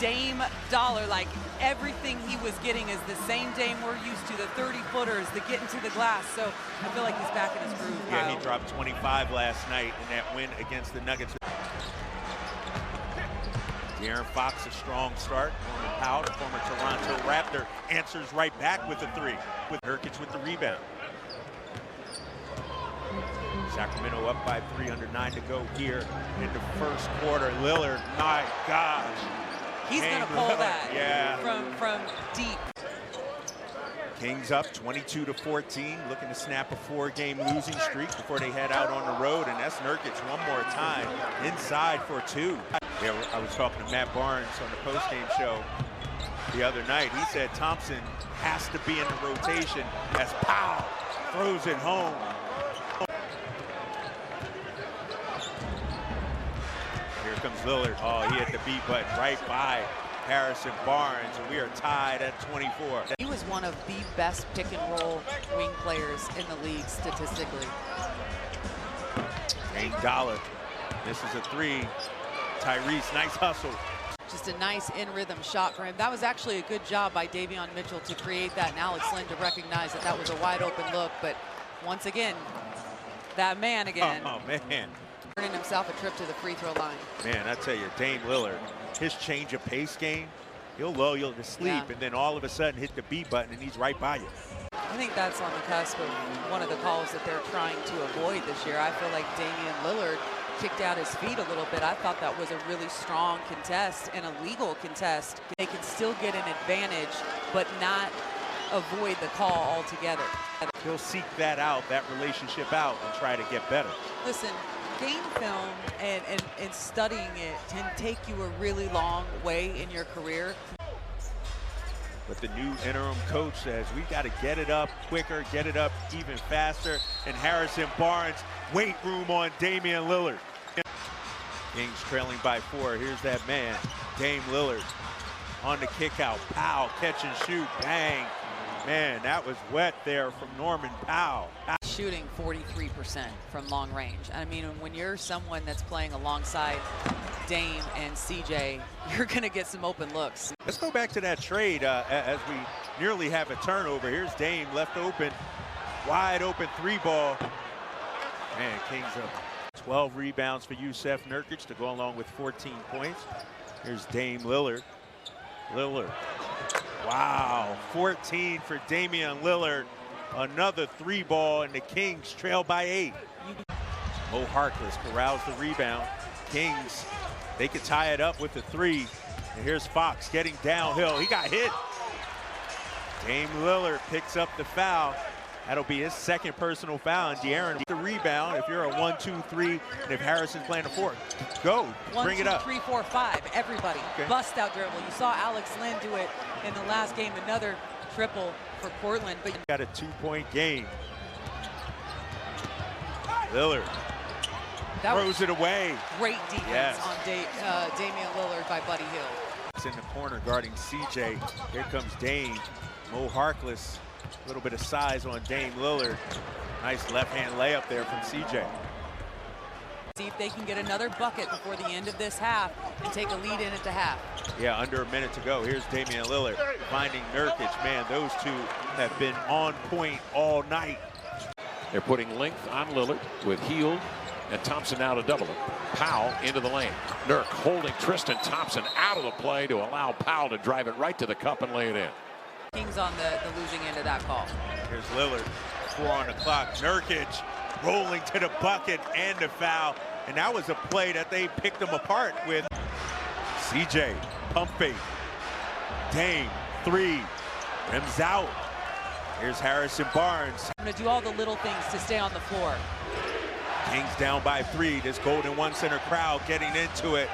Dame Dollar, like everything he was getting is the same Dame we're used to, the 30-footers, the getting to the glass. So I feel like he's back in his groove. Yeah, he dropped 25 last night in that win against the Nuggets. De'Aaron Fox, a strong start. Norman Powell, the former Toronto Raptor, answers right back with a three, with Nurkic with the rebound. Sacramento up by 3, under 9 to go here in the first quarter. Lillard, my gosh. He's going to pull that from deep. Kings up 22-14, looking to snap a 4-game losing streak before they head out on the road, and that's Nurkic one more time inside for 2. Yeah, I was talking to Matt Barnes on the post-game show the other night. He said Thompson has to be in the rotation as Powell throws it home. Here comes Lillard. Oh, he hit the beat button right by Harrison Barnes, and we are tied at 24. He was one of the best pick-and-roll wing players in the league statistically. Dame Dollar. This is a 3. Tyrese, nice hustle. Just a nice in-rhythm shot for him. That was actually a good job by Davion Mitchell to create that, and Alex Len to recognize that that was a wide-open look. But once again, that man again. Oh, man. Earning himself a trip to the free throw line. Man, I tell you, Dame Lillard, his change of pace game, he'll lull you to sleep, and then all of a sudden hit the B button, and he's right by you. I think that's on the cusp of one of the calls that they're trying to avoid this year. I feel like Damian Lillard kicked out his feet a little bit. I thought that was a really strong contest and a legal contest. They can still get an advantage, but not avoid the call altogether. He'll seek that out, that relationship out, and try to get better. Listen, game film and studying it can take you a really long way in your career. But the new interim coach says we got to get it up quicker, get it up even faster. And Harrison Barnes, weight room on Damian Lillard. Kings trailing by 4. Here's that man, Dame Lillard, on the kick out. Powell, catch and shoot, bang. Man, that was wet there from Norman Powell. Shooting 43% from long range. I mean, when you're someone that's playing alongside Dame and CJ, you're going to get some open looks. Let's go back to that trade as we nearly have a turnover. Here's Dame left open, wide open 3-ball. Man, Kings up 12 rebounds for Jusuf Nurkic to go along with 14 points. Here's Dame Lillard. Lillard. Wow, 14 for Damian Lillard. Another 3-ball, and the Kings trail by 8. Mo Harkless corrals the rebound. Kings, they could tie it up with the 3. And here's Fox getting downhill. He got hit. Dame Lillard picks up the foul. That'll be his second personal foul. And De'Aaron the rebound. If you're a 1, 2, 3, and if Harrison's playing a 4, go. Bring it up. 1, 2, 3, 4, 5. Everybody. Okay. Bust out dribble. You saw Alex Len do it in the last game. Another triple for Portland. But got a 2-point game. Lillard throws it away. Great defense on Damian Lillard by Buddy Hield. It's in the corner guarding CJ. Here comes Dame. Mo Harkless. A little bit of size on Dame Lillard. Nice left-hand layup there from CJ. See if they can get another bucket before the end of this half and take a lead in at the half. Yeah, under a minute to go. Here's Damian Lillard finding Nurkic. Man, those two have been on point all night. They're putting length on Lillard with Hield and Thompson now to double it. Powell into the lane. Nurk holding Tristan Thompson out of the play to allow Powell to drive it right to the cup and lay it in. Kings on the losing end of that call. Here's Lillard, 4 on the clock. Nurkic rolling to the bucket and the foul. And that was a play that they picked them apart with. CJ, pump fake. Dame, 3, rims out. Here's Harrison Barnes. I'm gonna do all the little things to stay on the floor. Kings down by 3. This Golden One Center crowd getting into it.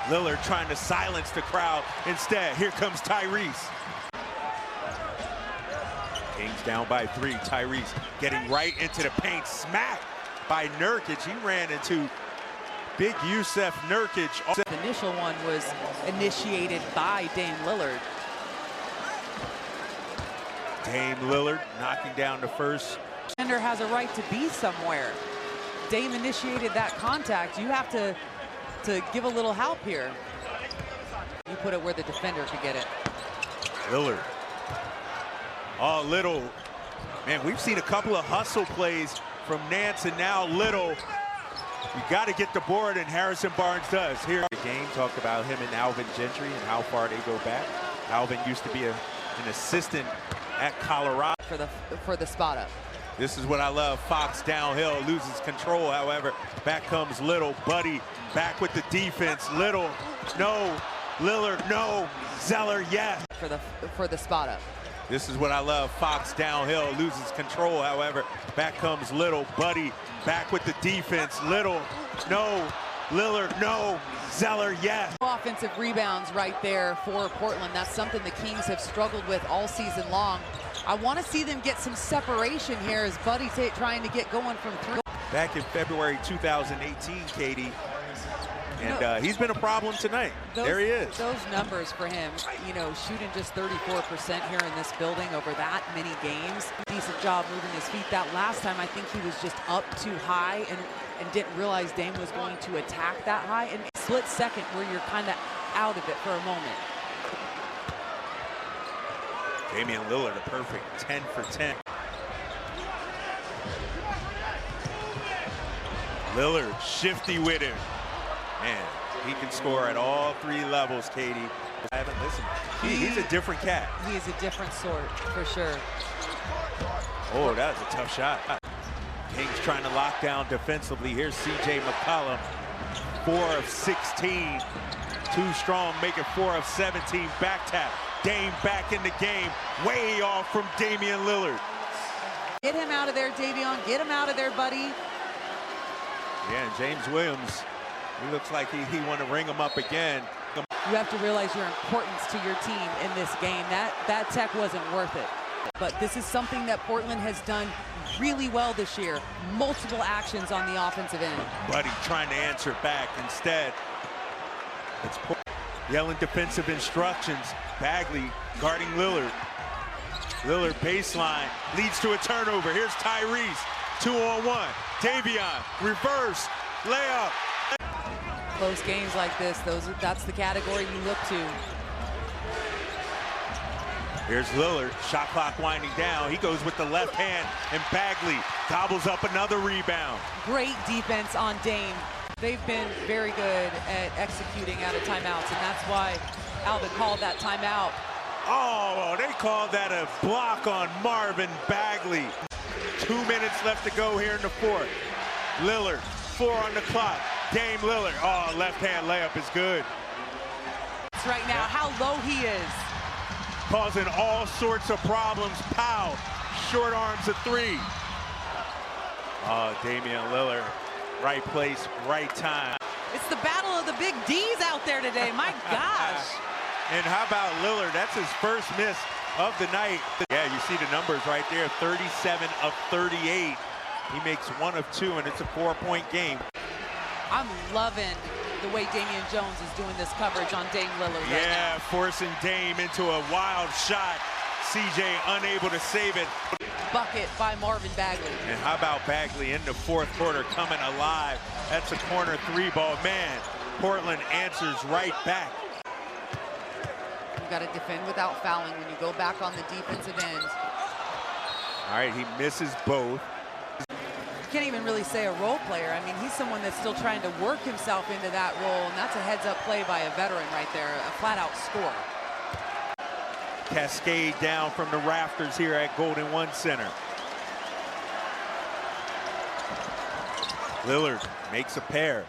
Lillard trying to silence the crowd. Instead, here comes Tyrese. Kings down by 3. Tyrese getting right into the paint. Smacked by Nurkic. He ran into big Jusuf Nurkic. The initial one was initiated by Dame Lillard. Dame Lillard knocking down the first. Defender has a right to be somewhere. Dame initiated that contact. You have to give a little help here. You put it where the defender could get it. Lillard. Oh, Little. Man, we've seen a couple of hustle plays from Nance, and now Little. You got to get the board, and Harrison Barnes does. Here, the game talked about him and Alvin Gentry and how far they go back. Alvin used to be an assistant at Colorado. For the spot up. This is what I love. Fox downhill, loses control. However, back comes Little. Buddy back with the defense. Little, no. Lillard, no. Zeller, yes. For the spot up. This is what I love. Fox downhill, loses control. However, back comes Little. Buddy back with the defense. Little, no. Lillard, no. Zeller, yes. Offensive rebounds right there for Portland. That's something the Kings have struggled with all season long. I want to see them get some separation here as Buddy trying to get going from three. Back in February 2018, Katie. And he's been a problem tonight. There he is. Those numbers for him, you know, shooting just 34% here in this building over that many games. Decent job moving his feet. That last time, I think he was just up too high and didn't realize Dame was going to attack that high. And split second where you're kind of out of it for a moment. Damian Lillard, a perfect 10 for 10. Lillard, shifty with him. Man, he can score at all three levels, Katie. I haven't listened. He's a different cat. He is a different sort, for sure. Oh, that was a tough shot. Kings trying to lock down defensively. Here's C.J. McCollum, 4 of 16. Too strong, making 4 of 17. Back tap. Dame back in the game. Way off from Damian Lillard. Get him out of there, Davion. Get him out of there, buddy. Yeah, and James Williams, he looks like he want to ring him up again. You have to realize your importance to your team in this game. That tech wasn't worth it. But this is something that Portland has done really well this year. Multiple actions on the offensive end. Buddy trying to answer back. Instead, it's yelling defensive instructions. Bagley guarding Lillard. Lillard baseline leads to a turnover. Here's Tyrese, 2-on-1. Davion, reverse, layup. Close games like this, that's the category you look to. Here's Lillard, shot clock winding down. He goes with the left hand, and Bagley gobbles up another rebound. Great defense on Dame. They've been very good at executing out of timeouts, and that's why Alvin called that timeout. Oh, they called that a block on Marvin Bagley. 2 minutes left to go here in the fourth. Lillard, 4 on the clock. Dame Lillard, oh, left-hand layup is good. Right now, how low he is. Causing all sorts of problems. Powell, short arms a 3. Oh, Damian Lillard, right place, right time. It's the battle of the big D's out there today, my gosh. And how about Lillard? That's his first miss of the night. Yeah, you see the numbers right there, 37 of 38. He makes 1 of 2, and it's a 4-point game. I'm loving the way Damian Jones is doing this coverage on Dame Lillard right now. Yeah, forcing Dame into a wild shot. CJ unable to save it. Bucket by Marvin Bagley. And how about Bagley in the fourth quarter coming alive? That's a corner 3-ball. Man, Portland answers right back. You've got to defend without fouling when you go back on the defensive end. All right, he misses both. You can't even really say a role player. I mean, he's someone that's still trying to work himself into that role, and that's a heads-up play by a veteran right there, a flat-out score. Cascade down from the rafters here at Golden One Center. Lillard makes a pair.